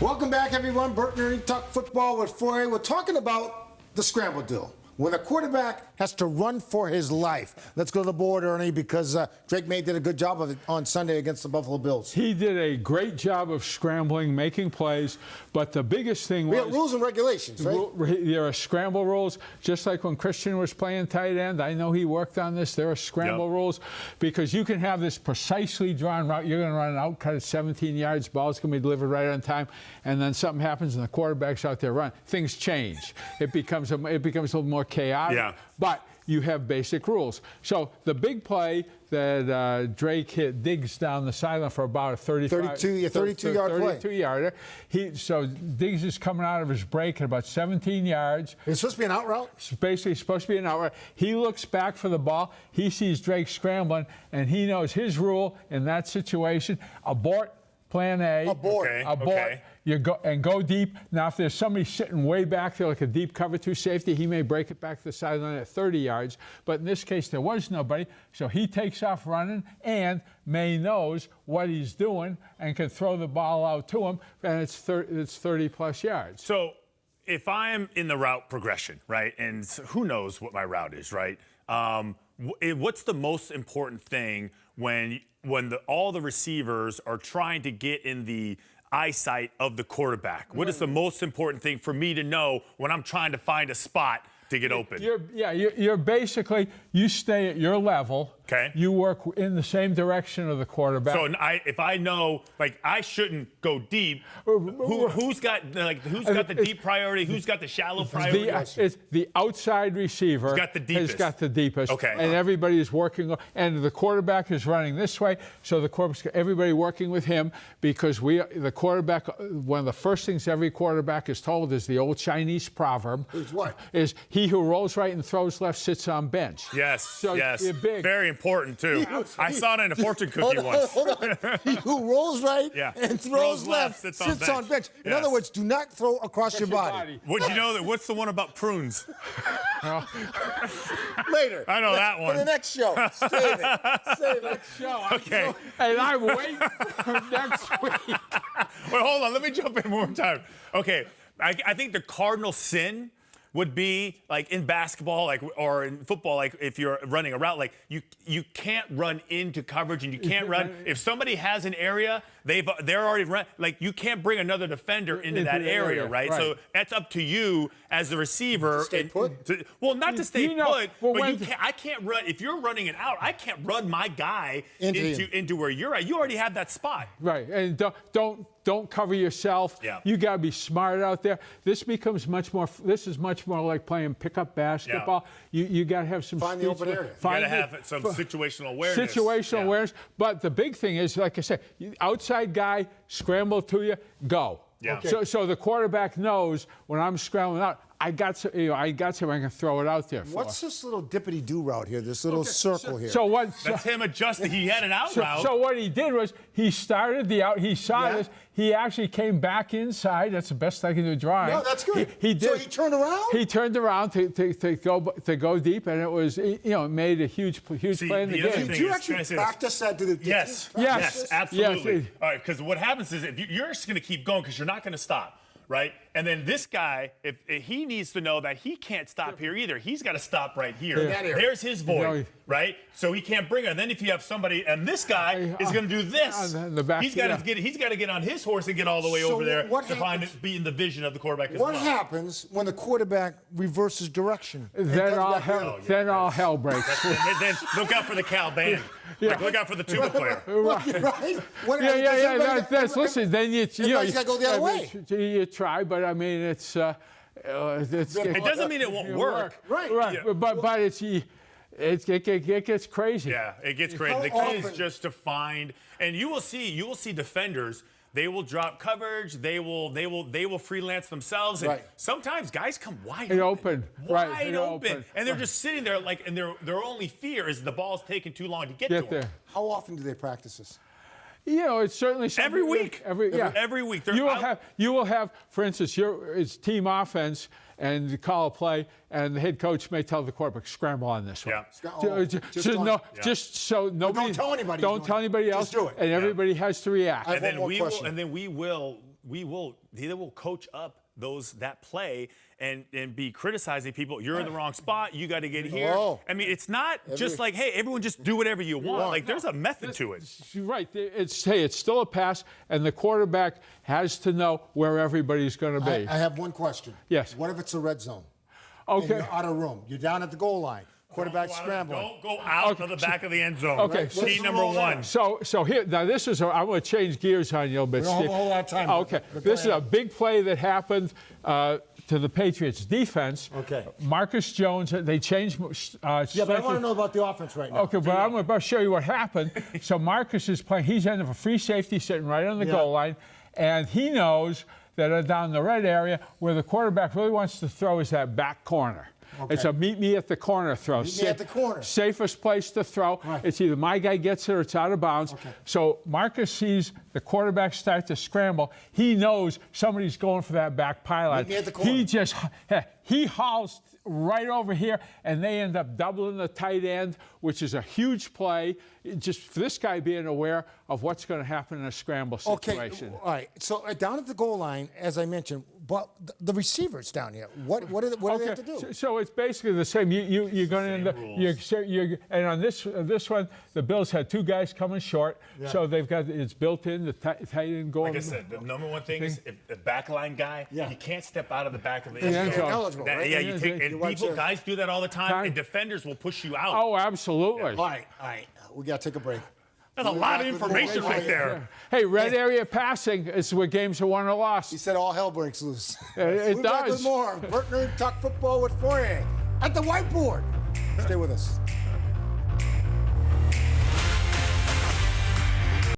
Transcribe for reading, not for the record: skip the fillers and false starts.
Welcome back, everyone. Burton Ernie Talk Football with Fauria. We're talking about the scramble deal, when a quarterback has to run for his life. Let's go to the board, Ernie, because Drake Maye did a good job of it on Sunday against the Buffalo Bills. He did a great job of scrambling, making plays, but the biggest thing was... We have rules and regulations, right? There are scramble rules, just like when Christian was playing tight end. I know he worked on this. There are scramble rules, because you can have this precisely drawn route. You're going to run an out cut at 17 yards, ball's going to be delivered right on time, and then something happens and the quarterback's out there running. Things change. It becomes a little more chaotic. Yeah. But you have basic rules. So the big play that Drake hit Diggs down the sideline for about a 32-yarder. So Diggs is coming out of his break at about 17 yards. It's supposed to be an out route? It's basically supposed to be an out route. He looks back for the ball. He sees Drake scrambling, and he knows his rule in that situation. Abort. Plan A. Abort. Okay. You go deep. Now, if there's somebody sitting way back there, like a deep cover two safety, he may break it back to the sideline at 30 yards. But in this case, there was nobody. So he takes off running, and Maye knows what he's doing and can throw the ball out to him, and it's 30-plus yards. So if I'm in the route progression, right, and who knows what my route is, right, what's the most important thing when all the receivers are trying to get in the eyesight of the quarterback? What is the most important thing for me to know when I'm trying to find a spot to get open? You're basically, you stay at your level. Okay. You work in the same direction of the quarterback. So if I know, like, I shouldn't go deep, who's got the deep priority? Who's got the shallow priority? It's the outside receiver has got the deepest. Okay. And everybody is working, and the quarterback is running this way, so everybody working with him, because the quarterback, one of the first things every quarterback is told is the old Chinese proverb. Is what? Is he who rolls right and throws left sits on bench. Yes, so yes. You're big. Very important, too. I saw it in a fortune cookie once. Hold on. He who rolls right and throws left sits on bench. In other words, do not throw across your body. Would you know that? What's the one about prunes? Later. I know that one. For the next show. Save it. Next show. Okay. And I'm waiting for next week. Wait, hold on. Let me jump in one more time. Okay. I think the cardinal sin would be, like, in basketball, like, or in football, like, if you're running a route, like, you can't run into coverage, and you can't run. If somebody has an area, they're already run. Like, you can't bring another defender into that area, right? So that's up to you as the receiver. To stay put? Well, not to stay put, but I can't run. If you're running it out, I can't run my guy into where you're at. You already have that spot. Right, and don't cover yourself. Yeah. You got to be smart out there. This is much more like playing pickup basketball. Yeah. You got to have some Find the open area. You got to have some situational awareness. Situational awareness. But the big thing is, like I said, outside guy, scramble to you, go. Yeah. Okay. So the quarterback knows when I'm scrambling out, I got something I can throw it out there for. What's this little dippity-do route here, this little circle here? That's him adjusting. He had an out route. So what he did was he started the out. He saw this. He actually came back inside. That's the best I can do drawing. No, that's good. He did. So he turned around? He turned around to go deep, and it was, it made a huge play in the game. Did you actually practice that? Yes, absolutely. Yes. All right, because what happens is if you're just going to keep going because you're not going to stop. Right? And then this guy, if he needs to know that he can't stop here either. He's got to stop right here. Yeah. There's his void, right? So he can't bring it. And then if you have somebody, and this guy is going to do this, he's got to get on his horse and get all the way over there to be in the vision of the quarterback as well. What happens when the quarterback reverses direction? Then all hell breaks. Then look out for the Cal band. Yeah. Like, look out for the tuba player. Right? Listen, then you got to go the other way. You try, but I mean, it doesn't mean it won't work. Right. Yeah. But it gets crazy. Yeah, it gets crazy. The key is just to find, and you will see defenders. They will drop coverage. They will freelance themselves. And sometimes guys come wide open. Wide open. And they're just sitting there and their only fear is the ball's taking too long to get to them. How often do they practice this? It's certainly every week. Every week. You will have, for instance, it's team offense, and you call a play, and the head coach may tell the quarterback, scramble on this one. Yeah. Just so nobody. Don't tell anybody. Don't tell anybody else. Just do it. And everybody has to react. And then we will they will coach up that play and be criticizing people. You're in the wrong spot. You got to get here. Oh. I mean, it's not just like, hey, everyone just do whatever you want. Like, there's a method to it. You're right. It's still a pass, and the quarterback has to know where everybody's going to be. I have one question. Yes. What if it's a red zone? Okay. And you're out of room. You're down at the goal line. Quarterback scrambling. Don't go out of the back of the end zone. Okay. Key number one. So here, now this is, I'm going to change gears on you a bit, We don't have a whole lot of time. Okay. This is a big play that happened to the Patriots defense. Okay. Marcus Jones, they changed. Yeah, but I want to know about the offense right now. Okay, but I'm about to show you what happened. So Marcus is playing. He's in a free safety sitting right on the goal line, and he knows that down the red area where the quarterback really wants to throw is that back corner. Okay. It's a meet me at the corner throw. Meet me at the corner. Safest place to throw. Right. It's either my guy gets it or it's out of bounds. Okay. So Marcus sees the quarterback start to scramble. He knows somebody's going for that back pylon. Meet me at the corner. He hauls right over here, and they end up doubling the tight end, which is a huge play. Just for this guy being aware of what's going to happen in a scramble situation. Okay, all right. So down at the goal line, as I mentioned, but the receivers down here, what do they have to do? So it's basically the same. You're going to end up. And on this one, the Bills had two guys coming short, so they've got it's built in the tight end going. Like I said, the number one thing is if the backline guy, you can't step out of the back of the Yeah, end zone. eligible, right? Yeah, you take. And guys do that all the time, and defenders will push you out. Oh, absolutely. All right. We got to take a break. That's a lot of information right there. Hey, red area passing is where games are won or lost. He said all hell breaks loose. It We're back with does. more Burton Ernie Talk Football with Fauria at the whiteboard. Stay with us.